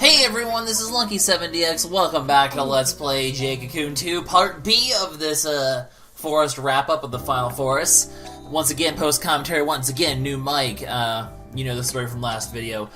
Hey everyone, this is LuckySevenDX. Welcome back to Let's Play Jade Cocoon 2, Part B of this forest wrap-up of the Final Forest. Once again, post-commentary, once again, new mic. You know the story from last video.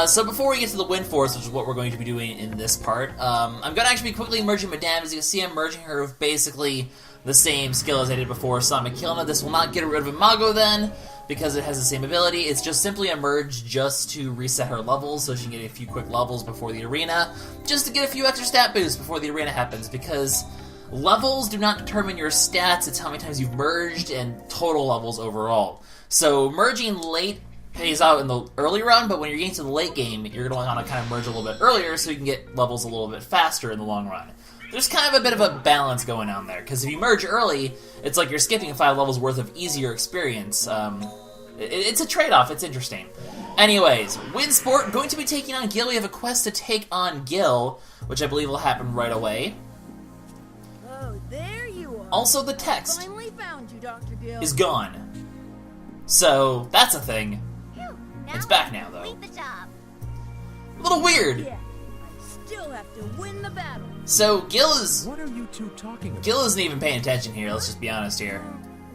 So before we get to the Wind Forest, which is what we're going to be doing in this part, I'm going to actually be quickly merging Madame. As you can see, I'm merging her with basically the same skill as I did before, Sonic Kilna. This will not get rid of Imago then, because it has the same ability. It's just simply a merge just to reset her levels so she can get a few quick levels before the arena, just to get a few extra stat boosts before the arena happens, because levels do not determine your stats, it's how many times you've merged and total levels overall. So merging late pays out in the early run, but when you're getting to the late game, you're going to want to kind of merge a little bit earlier so you can get levels a little bit faster in the long run. There's kind of a bit of a balance going on there, because if you merge early, it's like you're skipping 5 levels worth of easier experience. It's a trade-off, it's interesting. Anyways, Wind Sport, going to be taking on Gil. We have a quest to take on Gil, which I believe will happen right away. Oh, there you are. Also, the text Finally found you, Dr. Gil. is gone. So, that's a thing. It's back now, though. The job. A little weird. Yeah, I still have to win the battle. So, Gil is... What are you two talking about? Gil isn't even paying attention here, let's just be honest here.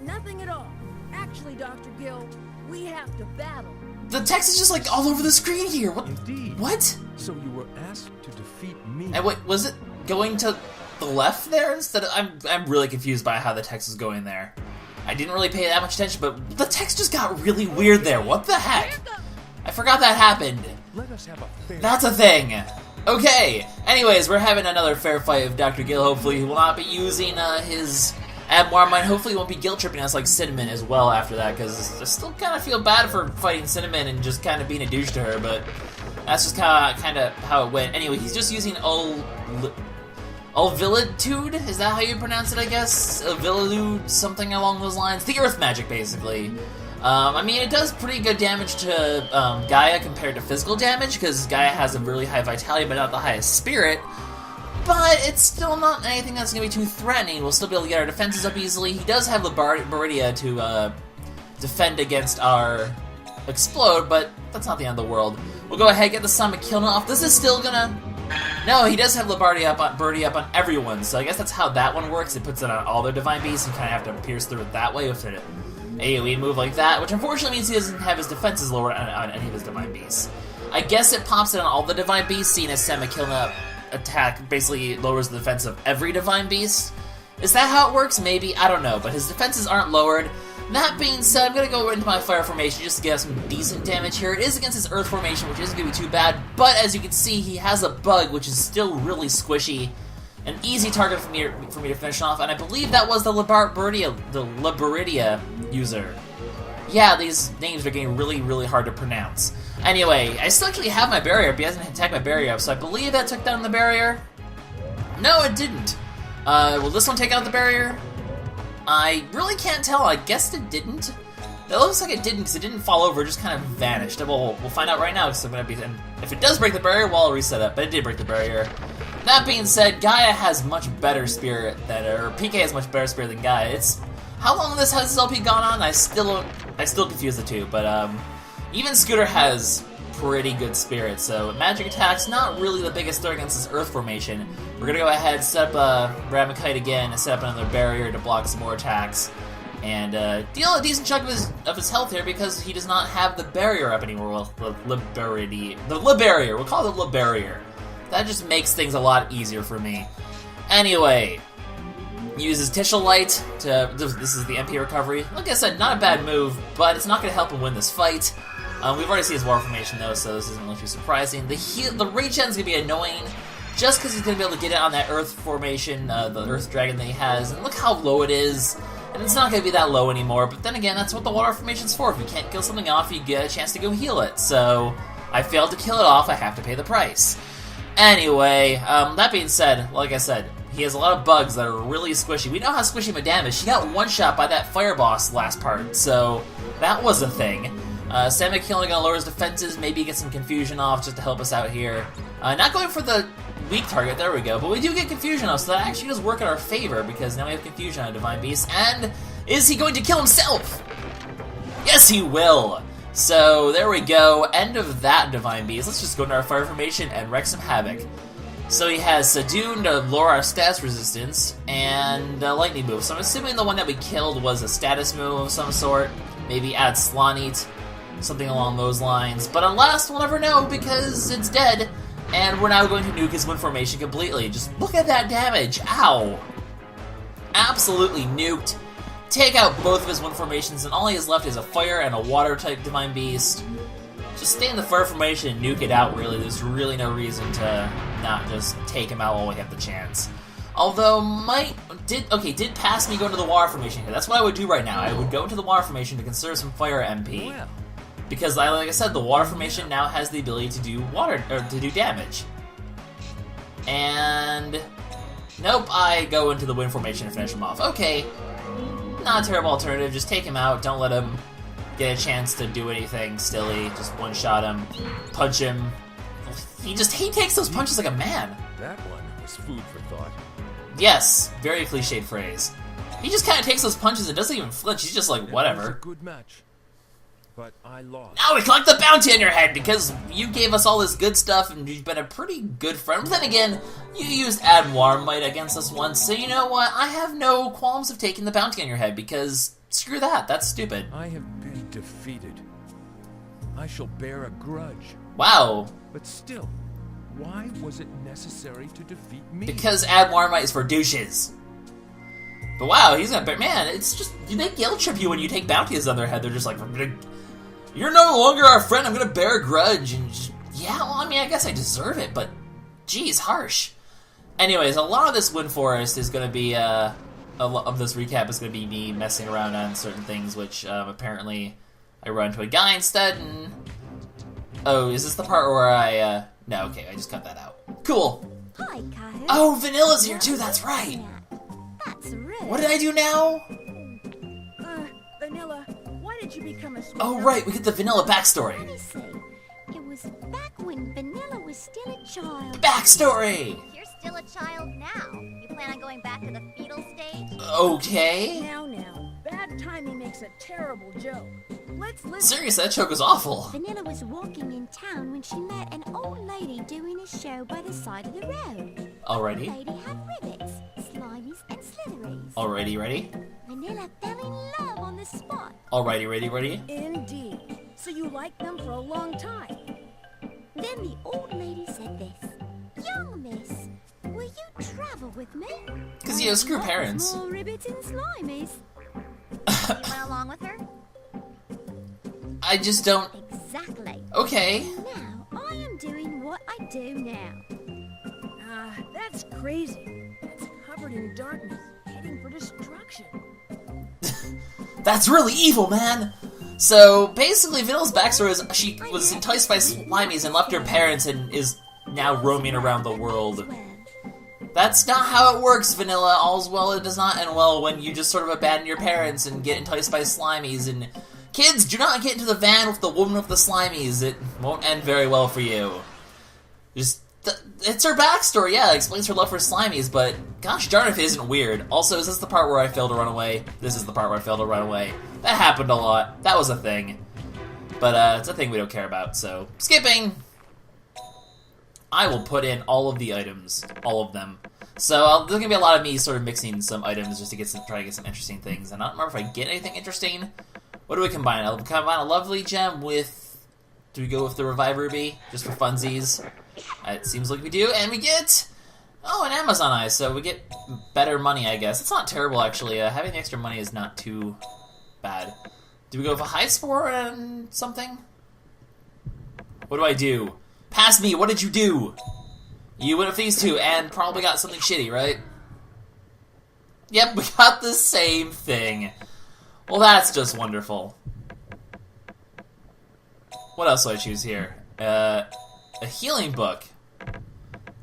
Nothing at all. Actually, Dr. Gil, we have to battle. The text is just like all over the screen here. What? Indeed. What? So you were asked to defeat me. And wait, was it going to the left there instead of... I'm really confused by how the text is going there. I didn't really pay that much attention, but the text just got really weird there. What the heck? I forgot that happened. Let us have a fair... That's a thing. Okay. Anyways, we're having another fair fight with Dr. Gil. Hopefully he will not be using his Abwarmine. Hopefully he won't be guilt-tripping us like Cinnamon as well after that, because I still kind of feel bad for fighting Cinnamon and just kind of being a douche to her, but that's just kind of how it went. Anyway, he's just using Ulvilitude? Is that how you pronounce it, I guess? Ulvilitude, something along those lines. The Earth Magic, basically. I mean, it does pretty good damage to Gaia compared to physical damage, because Gaia has a really high vitality, but not the highest spirit. But it's still not anything that's going to be too threatening. We'll still be able to get our defenses up easily. He does have the Baridia to defend against our Explode, but that's not the end of the world. We'll go ahead and get the Sonic Kilna off. This is still gonna... No, he does have Birdie up on everyone, so I guess that's how that one works. It puts it on all their Divine Beasts, and kind of have to pierce through it that way with an AoE move like that, which unfortunately means he doesn't have his defenses lowered on any of his Divine Beasts. I guess it pops it on all the Divine Beasts, seeing as Kilna attack basically lowers the defense of every Divine Beast. Is that how it works? Maybe, I don't know, but his defenses aren't lowered. That being said, I'm going to go into my Fire Formation just to get some decent damage here. It is against his Earth Formation, which isn't going to be too bad, but as you can see, he has a bug, which is still really squishy. An easy target for me to finish off, and I believe that was the Liberidia user. Yeah, these names are getting really, really hard to pronounce. Anyway, I still actually have my barrier, but he hasn't attacked my barrier up, so I believe that took down the barrier. No, it didn't. Will this one take out the barrier? I really can't tell. I guess it didn't. It looks like it didn't, because it didn't fall over. It just kind of vanished. We'll find out right now, because I'm going to be... And if it does break the barrier, well, I'll reset it. But it did break the barrier. That being said, Gaia has much better spirit than... Or PK has much better spirit than Gaia. It's... How long has this LP gone on? I still confuse the two. But, even Scooter has pretty good spirit, so magic attacks, not really the biggest threat against this Earth Formation. We're gonna go ahead, set up Ramikite again, and set up another barrier to block some more attacks, and deal a decent chunk of his health here, because he does not have the barrier up anymore. Well, the Liberior. We'll call it the Liberior. That just makes things a lot easier for me. Anyway, uses Tishal Light to... This is the MP recovery. Like I said, not a bad move, but it's not gonna help him win this fight. We've already seen his War Formation, though, so this isn't really too surprising. The Regen is going to be annoying, just because he's going to be able to get it on that Earth Formation, the Earth Dragon that he has, and look how low it is, and it's not going to be that low anymore, but then again, that's what the Water Formation's for. If you can't kill something off, you get a chance to go heal it, so I failed to kill it off, I have to pay the price. Anyway, that being said, like I said, he has a lot of bugs that are really squishy. We know how squishy Madame is. She got one-shot by that Fire Boss last part, so that was a thing. Sonic Kilna gonna lower his defenses, maybe get some confusion off just to help us out here. Not going for the weak target, there we go, but we do get confusion off, so that actually does work in our favor, because now we have confusion on Divine Beast, and is he going to kill himself? Yes, he will! So, there we go. End of that Divine Beast. Let's just go into our fire formation and wreak some havoc. So he has Sadoon to lower our status resistance, and a lightning move. So I'm assuming the one that we killed was a status move of some sort. Maybe add Slonite, something along those lines. But unless, we'll never know because it's dead, and we're now going to nuke his wind formation completely. Just look at that damage. Ow. Absolutely nuked. Take out both of his wind formations, and all he has left is a fire and a water type Divine Beast. Just stay in the fire formation and nuke it out, really. There's really no reason to not just take him out while we have the chance. Although, did pass me go into the water formation here. That's what I would do right now. I would go into the water formation to conserve some fire MP. Because, like I said, the water formation now has the ability to do to do damage. And nope, I go into the wind formation and finish him off. Okay, not a terrible alternative. Just take him out. Don't let him get a chance to do anything silly. Just one-shot him, punch him. He takes those punches like a man. That one was food for thought. Yes, very cliched phrase. He just kind of takes those punches and doesn't even flinch. He's just like, It was whatever. a good match, but I lost. Now we collect the bounty on your head because you gave us all this good stuff and you've been a pretty good friend. But then again, you used Add Warmite against us once, so you know what? I have no qualms of taking the bounty on your head because screw that. That's stupid. I have been defeated. I shall bear a grudge. Wow. But still, why was it necessary to defeat me? Because Add Warmite is for douches. But wow, he's gonna bear. Man, it's just. They guilt trip you when you take bounties on their head. They're just like, you're no longer our friend, I'm gonna bear a grudge. And just, yeah, well, I mean, I guess I deserve it, but geez, harsh. Anyways, a lot of this Wind Forest is gonna be, a lot of this recap is gonna be me messing around on certain things, which apparently I run into a guy instead, and. Oh, is this the part where I, no, okay, I just cut that out. Cool. Hi, Kahu. Oh, Vanilla's here too, that's right. That's rude. What did I do now? Vanilla, why did you become a sweet Oh, right, we get the Vanilla backstory. Let me see. It was back when Vanilla was still a child. Backstory! You're still a child now. You plan on going back to the fetal stage? Okay. Now, bad timing makes a terrible joke. Let's listen. Seriously, that joke was awful. Vanilla was walking in town when she met an old lady doing a show by the side of the road. Alrighty. The lady had ribbits, slimies, and slitheries. Alrighty, ready? Vanilla fell in love on the spot. Alrighty, ready? Indeed. So you liked them for a long time. Then the old lady said this. Young miss, will you travel with me? Because, you know, screw Lots parents. more ribbits and slimies. You went along with her? I just don't... Exactly. Okay. Now I am doing what I do now. That's crazy. It's covered in darkness, heading for destruction. That's really evil, man! So, basically, Vanilla's backstory is she was enticed by Slimies and left her parents and is now roaming around the world. That's not how it works, Vanilla. All's well it does not end well when you just sort of abandon your parents and get enticed by Slimies. And kids, do not get into the van with the woman with the Slimies. It won't end very well for you. Just... It's her backstory, yeah, it explains her love for Slimies, but gosh darn if it isn't weird. Also, is this the part where I failed to run away? This is the part where I failed to run away. That happened a lot. That was a thing. But, it's a thing we don't care about, so... Skipping! I will put in all of the items. All of them. So, there's gonna be a lot of me sort of mixing some items just to try to get some interesting things, and I don't remember if I get anything interesting. What do we combine? I'll combine a lovely gem with... Do we go with the Revive Ruby? Just for funsies? It seems like we do, and we get... Oh, an Amazon Eye, so we get better money, I guess. It's not terrible, actually. Having the extra money is not too bad. Do we go with a High Spore and something? What do I do? Pass me, what did you do? You went with these two, and probably got something shitty, right? Yep, we got the same thing. Well, that's just wonderful. What else do I choose here? A healing book.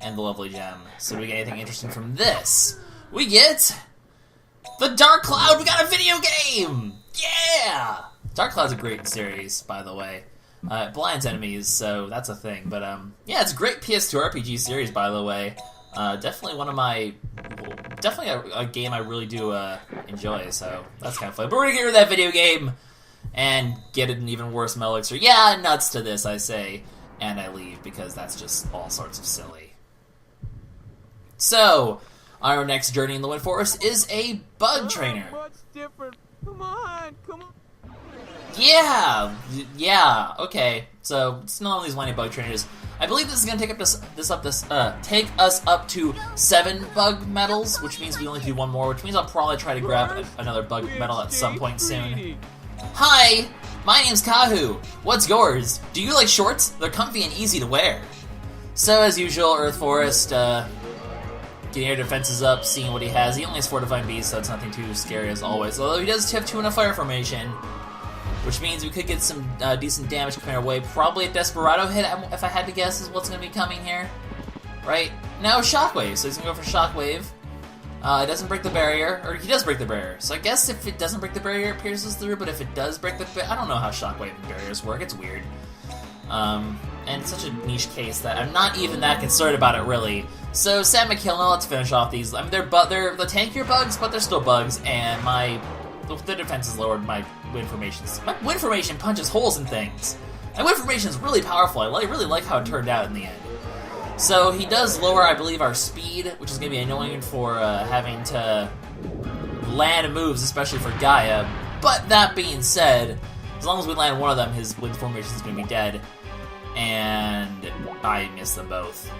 And the lovely gem. So do we get anything interesting from this? We get... The Dark Cloud! We got a video game! Yeah! Dark Cloud's a great series, by the way. It blinds enemies, so that's a thing. But, yeah, it's a great PS2 RPG series, by the way. Definitely one of my... Definitely a game I really do enjoy, so that's kind of fun. But we're gonna get rid of that video game. and get an even worse Metal Elixir. Yeah, nuts to this, I say. And I leave, because that's just all sorts of silly. So, our next journey in the Wind Forest is a bug trainer. Much different. Come on. Yeah, okay. So, it's not only these whiny bug trainers. I believe this is going to take us up to 7 bug medals, which means we only do one more, which means I'll probably try to grab another bug medal at some point soon. Hi, my name's Kahu. What's yours? Do you like shorts? They're comfy and easy to wear. So, as usual, Earth Forest, getting our defenses up, seeing what he has. He only has 4 Divine Beasts, so it's nothing too scary as always. Although he does have 2 in a Fire Formation, which means we could get some decent damage coming our way. Probably a Desperado hit, if I had to guess, is what's going to be coming here. Right? No, Shockwave, so he's going to go for Shockwave. It doesn't break the barrier, or he does break the barrier. So I guess if it doesn't break the barrier, it pierces through, but if it does break the barrier, I don't know how Shockwave and barriers work, it's weird. And it's such a niche case that I'm not even that concerned about it, really. So, Sam McKillna, let's finish off these. I mean, they're the tankier bugs, but they're still bugs, and the defense is lowered, my Wind Formations. My Wind Formation punches holes in things. My Wind Formation is really powerful. I really like how it turned out in the end. So he does lower, I believe, our speed, which is going to be annoying for having to land moves, especially for Gaia. But that being said, as long as we land one of them, his Wind Formation is going to be dead. And I miss them both.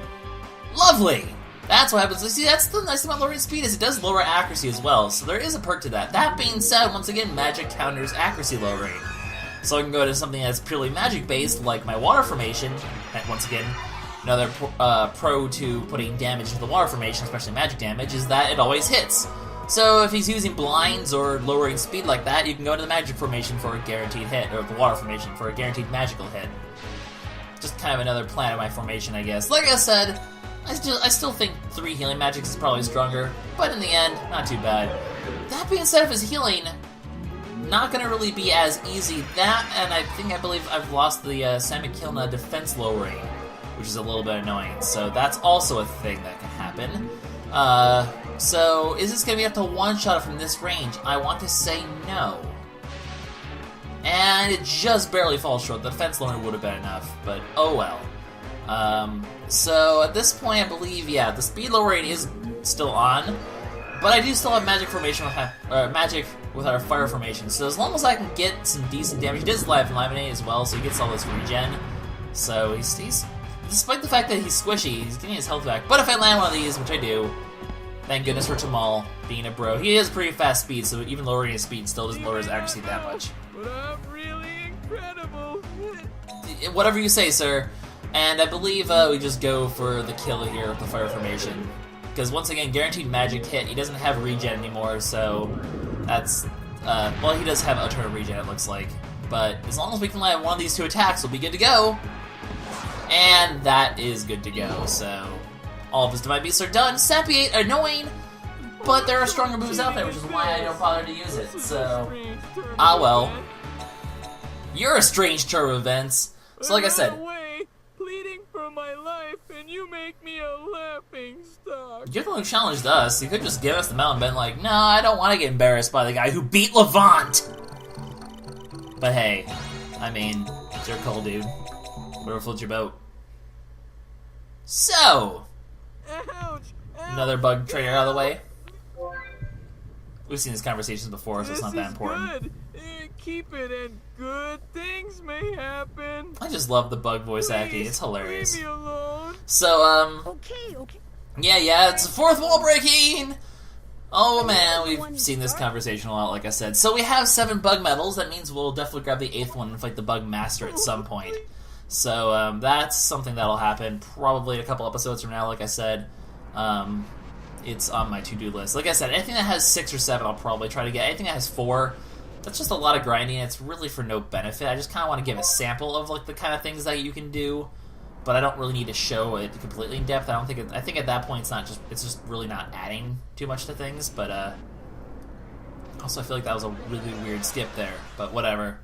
Lovely! That's what happens. See, that's the nice thing about lowering speed, is it does lower accuracy as well. So there is a perk to that. That being said, once again, magic counters accuracy lowering. So I can go to something that's purely magic-based, like my Water Formation. And once again, another pro to putting damage into the Water Formation, especially magic damage, is that it always hits. So if he's using blinds or lowering speed like that, you can go to the Magic Formation for a guaranteed hit, or the Water Formation for a guaranteed magical hit. Just kind of another plan of my formation, I guess. Like I said, I still think 3 healing magics is probably stronger, but in the end, not too bad. That being said, if his healing, not going to really be as easy. That, and I believe I've lost the Sam McKillna defense lowering, which is a little bit annoying. So that's also a thing that can happen. So is this going to be up to one-shot from this range? I want to say no. And it just barely falls short. The defense lowering would have been enough, but oh well. So at this point, I believe, yeah, the speed lowering is still on, but I do still have magic formation with magic with our fire formation. So as long as I can get some decent damage, he does live eliminate as well, so he gets all this regen. So he's despite the fact that he's squishy, he's getting his health back. But if I land one of these, which I do, thank goodness for Tamal being a bro. He has pretty fast speed, so even lowering his speed still doesn't lower his accuracy that much. But I'm really incredible. Whatever you say, sir. And I believe we just go for the kill here with the fire formation. Because once again, guaranteed magic hit. He doesn't have regen anymore, so that's... well, he does have a turn of regen, it looks like. But as long as we can land one of these 2 attacks, we'll be good to go. And that is good to go, so... all of his Divine Beasts are done. Sapiate, annoying, but there are stronger moves out there, which is why I don't bother to use it, so... ah well. You're a strange turn of events. So like I said... pleading for my life, and you make me a laughing stock. You're the one who challenged us. You could just give us the medal and been like, no, I don't want to get embarrassed by the guy who beat Levant! But hey, I mean, it's your call, dude. Whatever floats your boat. So... ouch, another bug trainer out of the way. We've seen these conversations before, so it's not that important. Good. Keep it, and good things may happen. I just love the bug voice acting. It's hilarious. Leave me alone. So, Okay. yeah, it's 4th wall breaking! Oh man, we've seen this conversation a lot, like I said. So we have 7 bug medals. That means we'll definitely grab the 8th one and fight the bug master at some point. So, that's something that'll happen probably a couple episodes from now, like I said. It's on my to-do list. Like I said, anything that has 6 or 7, I'll probably try to get. Anything that has 4, that's just a lot of grinding. It's really for no benefit. I just kind of want to give a sample of like the kind of things that you can do, but I don't really need to show it completely in depth. I think at that point it's just really not adding too much to things. But also I feel like that was a really weird skip there. But whatever.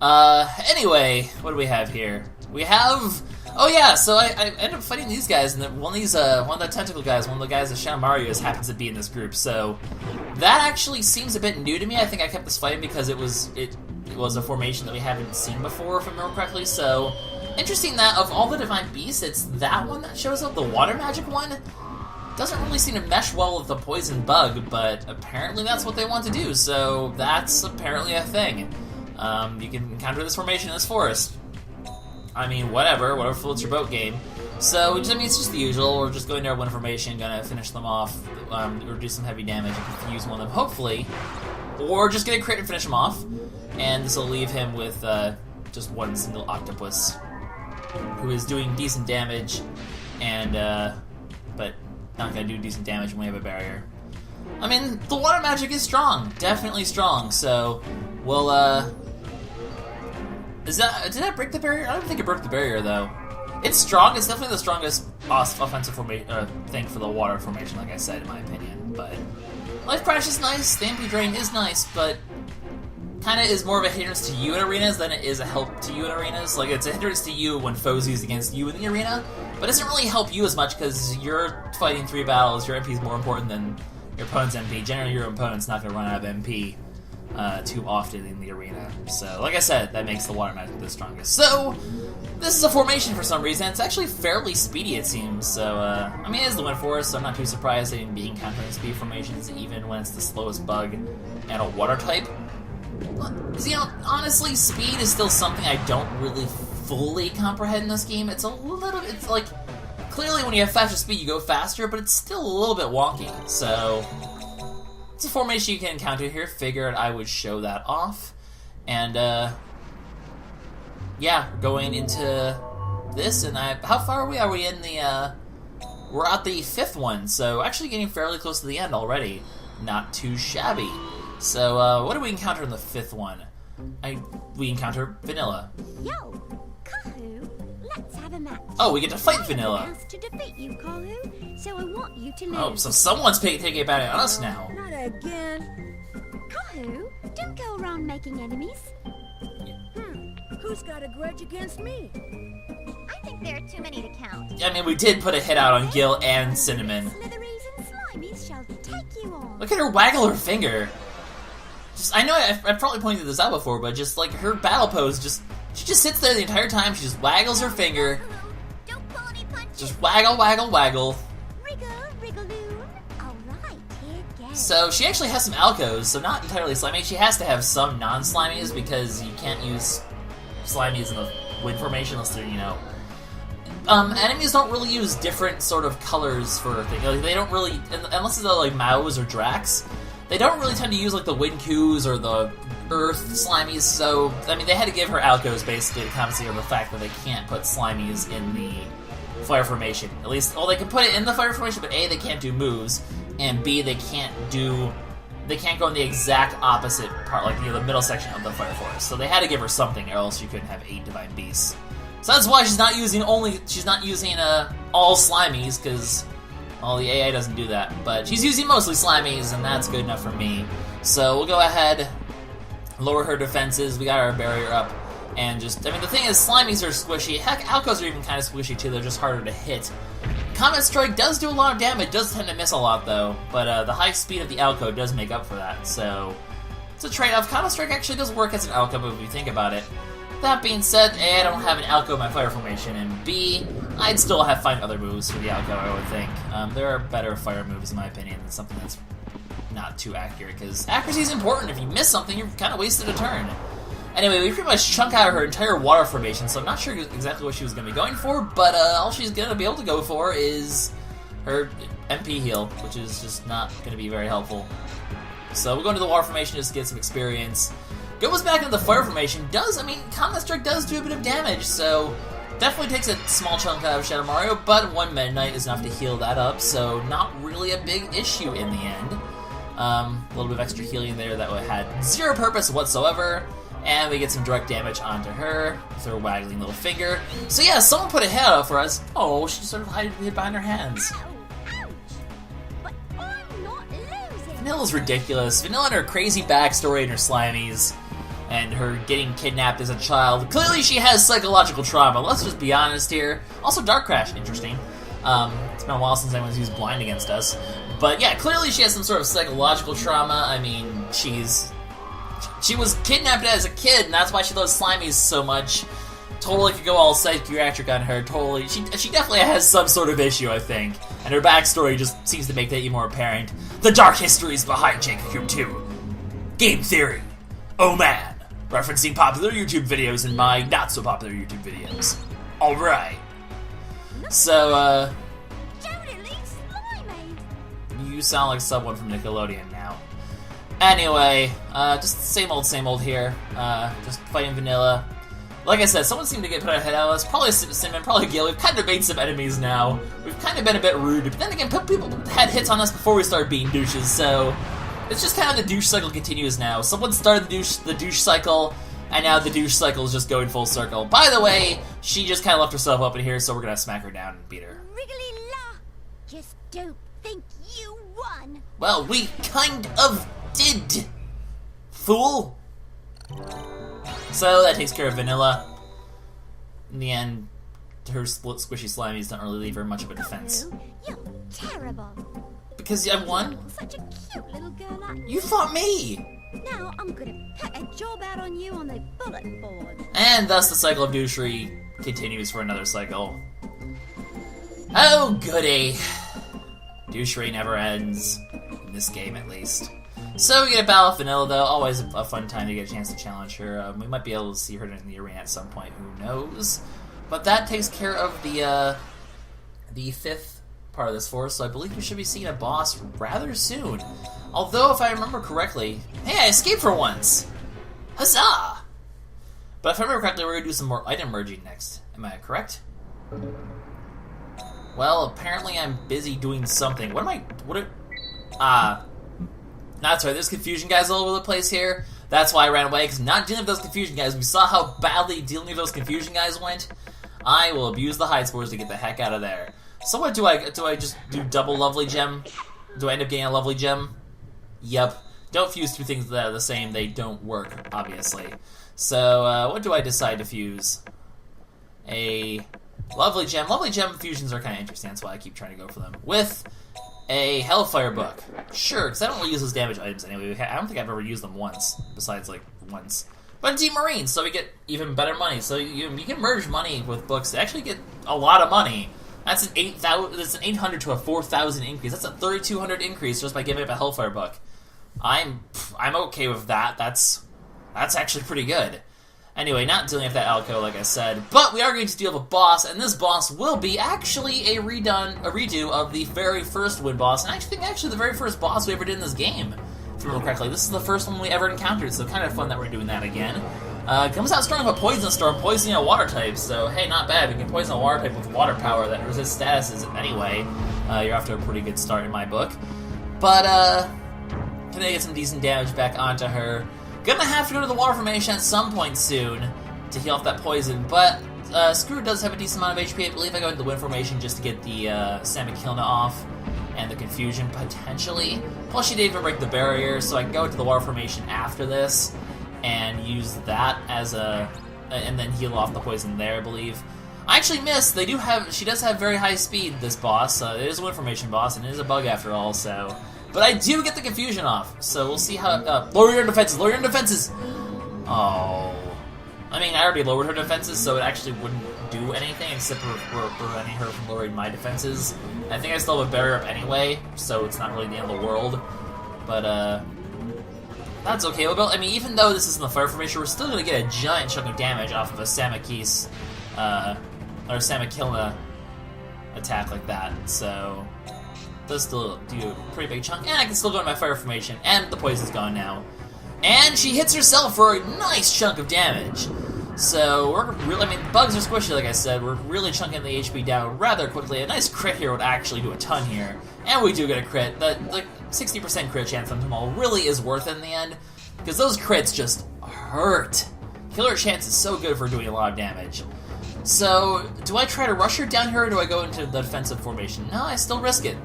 Anyway, what do we have here? We have... oh yeah, so I ended up fighting these guys, and one of the tentacle guys, one of the guys that Shanamaru is, happens to be in this group, so that actually seems a bit new to me. I think I kept this fighting because it was a formation that we haven't seen before, if I remember correctly, so interesting that of all the Divine Beasts, it's that one that shows up, the Water Magic one. Doesn't really seem to mesh well with the Poison Bug, but apparently that's what they want to do, so that's apparently a thing. You can encounter this formation in this forest. I mean, whatever floats your boat game. So, I mean, it's just the usual. We're just going to our one formation, gonna finish them off, or do some heavy damage and confuse one of them, hopefully. Or just get a crit and finish him off. And this will leave him with just one single octopus, who is doing decent damage, and but not gonna do decent damage when we have a barrier. I mean, the water magic is strong, definitely strong. So we'll did that break the barrier? I don't think it broke the barrier though. It's strong. It's definitely the strongest offensive thing for the water formation, like I said, in my opinion. But Life Crash is nice. The MP Drain is nice, but kind of is more of a hindrance to you in arenas than it is a help to you in arenas. Like, it's a hindrance to you when foes use against you in the arena, but it doesn't really help you as much because you're fighting 3 battles. Your MP is more important than your opponent's MP. Generally, your opponent's not going to run out of MP too often in the arena. So, like I said, that makes the water magic the strongest. So, this is a formation for some reason. It's actually fairly speedy, it seems. So, I mean, it is the wind forest, so I'm not too surprised in being encountering speed formations, even when it's the slowest bug and a water type. You know, honestly, speed is still something I don't really fully comprehend in this game. It's like, clearly when you have faster speed, you go faster, but it's still a little bit wonky. So, it's a formation you can encounter here. Figured I would show that off. And, yeah, going into this, and how far are we? Are we in the, we're at the 5th one, so actually getting fairly close to the end already. Not too shabby. So, what do we encounter in the 5th one? We encounter Vanilla. Yo, Kahu, let's have a match. Oh, we get to fight Vanilla. I have to defeat you, Kahu, so I want you to lose. Oh, so someone's taking it back on us now. Not again. Kahu, don't go around making enemies. Who's got a grudge against me? I think there are too many to count. I mean, we did put a hit out on Gil and Cinnamon. Slitheries and Slimies shall take you on. Look at her waggle her finger. I know I've probably pointed this out before, but just like her battle pose, she just sits there the entire time. She just waggles her finger. Don't pull any punches. Just waggle, waggle, waggle. Wriggle, wriggle-loon. All right, here goes. So she actually has some Alcos, so not entirely slimy. She has to have some non-slimies because you can't use slimies in the wind formation unless they're, you know. Enemies don't really use different sort of colors for things. Like, they don't really, unless they're like Maos or Drax. They don't really tend to use, like, the Wind Coos or the Earth Slimies, so, I mean, they had to give her Alcos, basically, to compensate for the fact that they can't put Slimies in the Fire Formation. At least, well, they can put it in the Fire Formation, but A, they can't do moves, and B, they can't go in the exact opposite part, like, you know, the middle section of the Fire Forest. So they had to give her something, or else you couldn't have 8 Divine Beasts. So that's why she's not using all Slimies, because... well, the AI doesn't do that, but she's using mostly Slimies, and that's good enough for me. So we'll go ahead, lower her defenses, we got our barrier up, and just, I mean, the thing is, Slimies are squishy. Heck, Alcos are even kind of squishy too, they're just harder to hit. Comet Strike does do a lot of damage, does tend to miss a lot though, but the high speed of the Alco does make up for that, so it's a trade-off. Comet Strike actually does work as an Alco, if you think about it. That being said, A, I don't have an Alco in my Fire Formation, and B, I'd still find other moves for the Alco, I would think. There are better fire moves, in my opinion, than something that's not too accurate, because accuracy is important. If you miss something, you've kind of wasted a turn. Anyway, we pretty much chunk out her entire water formation, so I'm not sure exactly what she was going to be going for, but all she's going to be able to go for is her MP heal, which is just not going to be very helpful. So we'll go into the water formation just to get some experience. Goes back into the fire formation, Comet Strike does do a bit of damage, so definitely takes a small chunk out of Shadow Mario, but 1 Meta Knight is enough to heal that up, so not really a big issue in the end. A little bit of extra healing there that had zero purpose whatsoever, and we get some direct damage onto her with her waggling little finger. So yeah, someone put a head out for us. Oh, she sort of hid behind her hands. Ow, ouch. But I'm not losing. Vanilla's ridiculous. Vanilla and her crazy backstory and her Slimies, and her getting kidnapped as a child. Clearly she has psychological trauma, let's just be honest here. Also Dark Crash, interesting. It's been a while since anyone's used Blind against us. But yeah, clearly she has some sort of psychological trauma. I mean, she's She was kidnapped as a kid, and that's why she loves Slimies so much. Totally could go all psychiatric on her, totally. She definitely has some sort of issue, I think. And her backstory just seems to make that even more apparent. The dark histories behind Jade Cocoon 2. Game theory. Oh man. Referencing popular YouTube videos in my not-so-popular YouTube videos. Alright. So, Totally slimy. you sound like someone from Nickelodeon now. Anyway, just same old here. Just fighting vanilla. Like I said, someone seemed to get put ahead of us. Probably Cinnamon, probably Gil. We've kind of made some enemies now. We've kind of been a bit rude, but then again, people had hits on us before we started being douches, so it's just kind of the douche cycle continues now. Someone started the douche cycle, and now the douche cycle is just going full circle. By the way, she just kind of left herself up in here, so we're gonna smack her down and beat her. Wriggly la. Just don't think you won. Well, we kind of did, fool. So that takes care of Vanilla. In the end, her squishy slimies don't really leave her much of a defense. Kahu, you're terrible. Because I won? Such a cute little girl like You fought me! Now I'm gonna pack a job out on you on the bullet board. And thus the cycle of douchery continues for another cycle. Oh goody. Douchery never ends. In this game, at least. So we get a battle with Vanilla, though. Always a fun time to get a chance to challenge her. We might be able to see her in the arena at some point. Who knows? But that takes care of the fifth part of this for us. So I believe we should be seeing a boss rather soon. Although, if I remember correctly, hey, I escaped for once. Huzzah! But if I remember correctly, we're gonna do some more item merging next. Am I correct? Well, apparently I'm busy doing something. That's right, there's confusion guys all over the place here. That's why I ran away, because not dealing with those confusion guys. We saw how badly dealing with those confusion guys went. I will abuse the hide spores to get the heck out of there. So what do I just do double lovely gem? Do I end up getting a lovely gem? Yep. Don't fuse two things that are the same. They don't work, obviously. So, what do I decide to fuse? A lovely gem. Lovely gem fusions are kind of interesting. That's why I keep trying to go for them. With a Hellfire Book. Sure, because I don't really use those damage items anyway. I don't think I've ever used them once, besides, like, once. But Deep Marine, so we get even better money. So you can merge money with books to actually get a lot of money. That's an 800 to a 4,000 increase. That's a 3,200 increase just by giving up a Hellfire Book. I'm okay with that. That's actually pretty good. Anyway, not dealing with that Alco, like I said, but we are going to deal with a boss, and this boss will be actually a redo of the very first Wind boss, and I think actually the very first boss we ever did in this game, if I remember correctly. This is the first one we ever encountered, so kind of fun that we're doing that again. Comes out strong with a Poison Storm, poisoning a water type, so hey, not bad. We can poison a water type with water power that resists statuses anyway. You're off to a pretty good start in my book. But, can I get some decent damage back onto her? Gonna have to go to the water formation at some point soon to heal off that poison, but Screw does have a decent amount of HP. I believe I go into the wind formation just to get the Samakilna off and the confusion potentially. Plus she didn't even break the barrier, so I can go into the water formation after this and use that as and then heal off the poison there, I believe. I actually missed. She does have very high speed, this boss. It is a wind formation boss, and it is a bug after all, so. But I do get the confusion off, so we'll see how. Lower your defenses! Lower your defenses! Oh. I mean, I already lowered her defenses, so it actually wouldn't do anything except for preventing her from lowering my defenses. I think I still have a barrier up anyway, so it's not really the end of the world. But, that's okay. I mean, even though this isn't the fire formation, we're still gonna get a giant chunk of damage off of a Samakis, or Samakilna attack like that, so. Does still do a pretty big chunk, and I can still go to my fire formation, and the poison's gone now. And she hits herself for a nice chunk of damage. So, we're really, I mean, bugs are squishy, like I said, we're really chunking the HP down rather quickly. A nice crit here would actually do a ton here. And we do get a crit. That, like, 60% crit chance on them all really is worth it in the end, because those crits just hurt. Killer chance is so good for doing a lot of damage. So, do I try to rush her down here, or do I go into the defensive formation? No, I still risk it.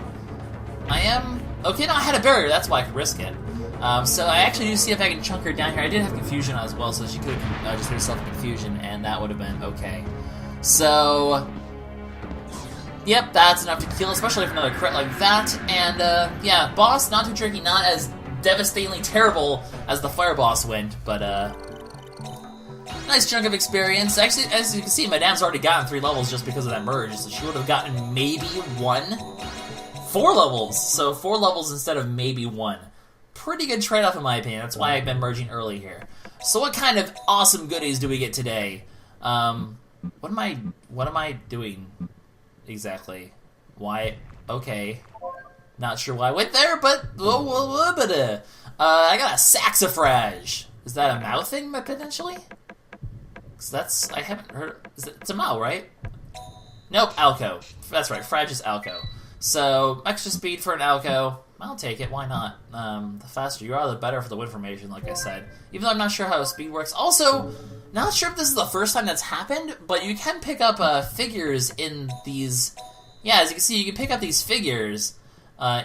I am... Okay, no, I had a barrier, that's why I could risk it. So I actually do see if I can chunk her down here. I did have confusion as well, so she could have just hit herself in confusion, and that would have been okay. So... Yep, that's enough to kill, especially if another crit like that. And, yeah, boss, not too tricky, not as devastatingly terrible as the fire boss went, but nice chunk of experience. Actually, as you can see, Madame's already gotten 3 levels just because of that merge, so she would have gotten maybe 4 levels. So 4 levels instead of maybe 1. Pretty good trade-off in my opinion. That's why I've been merging early here. So what kind of awesome goodies do we get today? What am I doing exactly? Why? Okay. Not sure why I went there, but I got a saxifrage. Is that a mouth thing potentially? Cause I haven't heard. It's a Mao, right? Nope, Alco. That's right, Frage is Alco. So extra speed for an Alco. I'll take it. Why not? The faster you are, the better for the wind formation, like I said. Even though I'm not sure how speed works. Also, not sure if this is the first time that's happened, but you can pick up figures in these. Yeah, as you can see, you can pick up these figures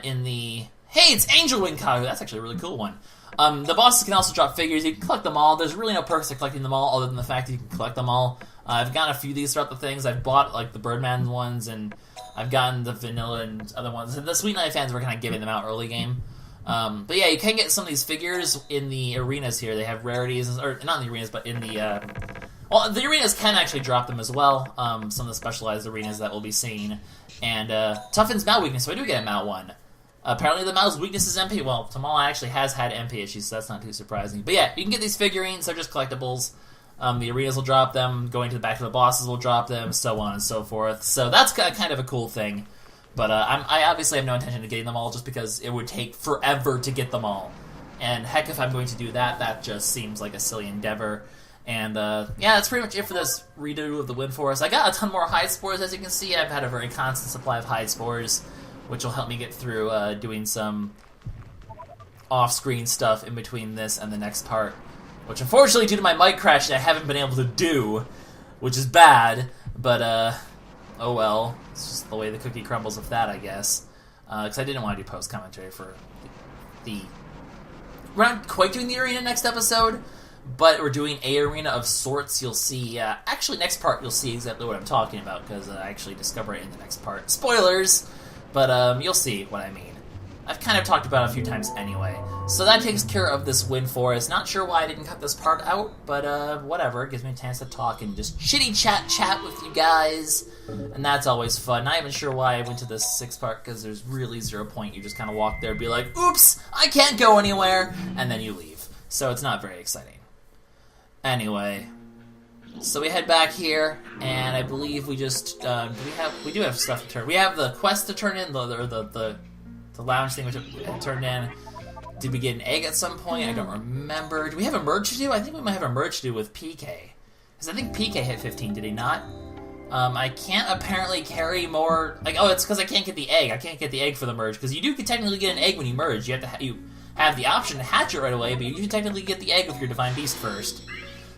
in the. Hey, it's Angel Wing Kahu. That's actually a really cool one. The bosses can also drop figures. You can collect them all. There's really no perks to collecting them all other than the fact that you can collect them all. I've gotten a few of these throughout the things. I've bought like the Birdman ones, and I've gotten the vanilla and other ones. The Sweet Night fans were kind of giving them out early game. But yeah, you can get some of these figures in the arenas here. They have rarities, or not in the arenas, but in the... well, the arenas can actually drop them as well. Some of the specialized arenas that we'll be seeing. And Tuffin's Mao weakness, so I do get a Mao one. Apparently the Mao's weakness is MP. Well, Tamala actually has had MP issues, so that's not too surprising. But yeah, you can get these figurines. They're just collectibles. The arenas will drop them. Going to the back of the bosses will drop them, so on and so forth. So that's kind of a cool thing. But I obviously have no intention of getting them all just because it would take forever to get them all. And heck, if I'm going to do that, that just seems like a silly endeavor. And yeah, that's pretty much it for this redo of the Wind Forest. I got a ton more hide spores, as you can see. I've had a very constant supply of hide spores, which will help me get through doing some off-screen stuff in between this and the next part. Which, unfortunately, due to my mic crash, I haven't been able to do, which is bad, but, oh well. It's just the way the cookie crumbles with that, I guess. Because I didn't want to do post-commentary for the... We're not quite doing the arena next episode, but we're doing a arena of sorts. You'll see, actually, next part, you'll see exactly what I'm talking about, because I actually discover it in the next part. Spoilers! But, you'll see what I mean. I've kind of talked about it a few times anyway. So that takes care of this Wind Forest. Not sure why I didn't cut this part out, but whatever. It gives me a chance to talk and just chitty chat with you guys. And that's always fun. Not even sure why I went to this 6th part, because there's really 0 point. You just kind of walk there and be like, oops, I can't go anywhere, and then you leave. So it's not very exciting. Anyway, so we head back here, and I believe we just, we do have stuff to turn. We have the quest to turn in, the lounge thing which I turned in. Did we get an egg at some point? I don't remember. Do we have a merge to do? I think we might have a merge to do with PK. Because I think PK hit 15, did he not? I can't apparently carry more... Like, oh, it's because I can't get the egg. I can't get the egg for the merge. Because you do technically get an egg when you merge. You have to you have the option to hatch it right away, but you do technically get the egg with your Divine Beast first.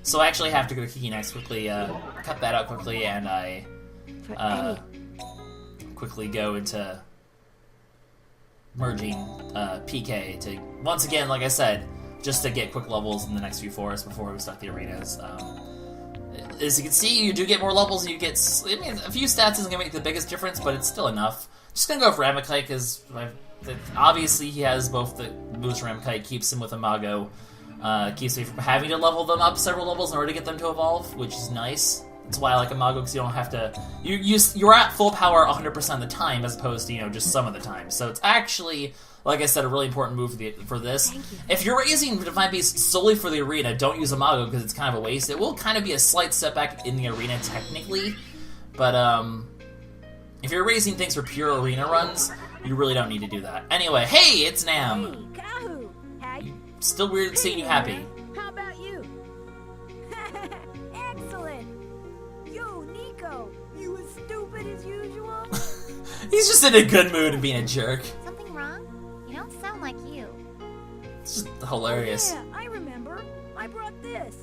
So I actually have to go to Kiki next quickly, cut that out quickly, and I quickly go into merging PK to, once again, like I said, just to get quick levels in the next few forests before we start the arenas. As you can see, you do get more levels, and you get, I mean, a few stats isn't going to make the biggest difference, but it's still enough. Just going to go for Ramakite, because obviously he has both the moves from Ramakite, keeps him with Imago, keeps me from having to level them up several levels in order to get them to evolve, which is nice. That's why I like Imago, because you don't have to... You're at full power 100% of the time, as opposed to, just some of the time. So it's actually, like I said, a really important move for this. If you're raising Divine Beast solely for the arena, don't use Imago, because it's kind of a waste. It will kind of be a slight setback in the arena, technically. But, if you're raising things for pure arena runs, you really don't need to do that. Anyway, hey, it's Nam! Hey, Kahu! Still weird seeing you happy. How about you? Excellent! Yo, Nico, you as stupid as usual? He's just in a good mood and being a jerk. Something wrong? You don't sound like you. It's just hilarious. Yeah, I remember. I brought this.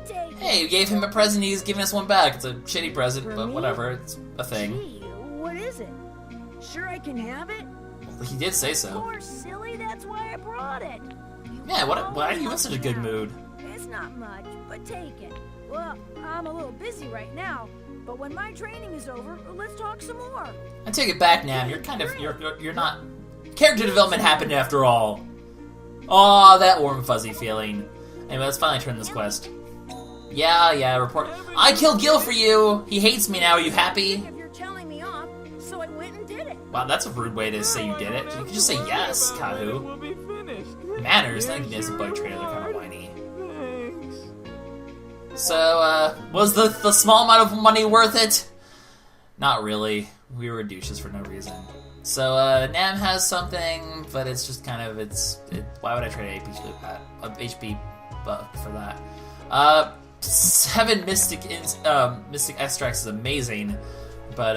Take Hey, we gave him a present, he's giving us one back. It's a shitty present, For but me? whatever, it's a thing. Gee, what is it? Sure I can have it? Well, he did say Of so. course, silly, that's why I brought it. Yeah, why are you in such a good mood? It's not much, but take it. Well, I'm a little busy right now, but when my training is over, let's talk some more. I take it back, Nam. You're kind of, you're not... Character development happened after all. Oh, that warm fuzzy feeling. Anyway, let's finally turn this quest. Yeah, report. I killed Gil for you! He hates me now, are you happy? If you're telling me off, so I went and did it. Wow, that's a rude way to say you did it. You could just say yes, Kahu. We'll be finished. Manners, I think he is a bug trader, they're kind of whiny. Thanks. So, was the small amount of money worth it? Not really. We were douches for no reason. So, Nam has something, but it's just kind of, why would I trade a HP buck for that? 7 Mystic Extracts is amazing, but,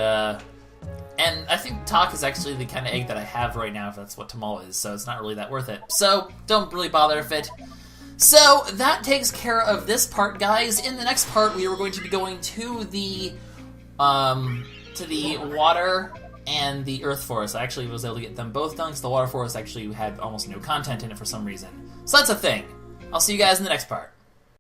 and I think Talk is actually the kind of egg that I have right now, if that's what Tamal is, so it's not really that worth it. So, don't really bother if it... So, that takes care of this part, guys. In the next part, we are going to be going to the water and the earth forest. I actually was able to get them both done, because the water forest actually had almost no content in it for some reason. So that's a thing. I'll see you guys in the next part.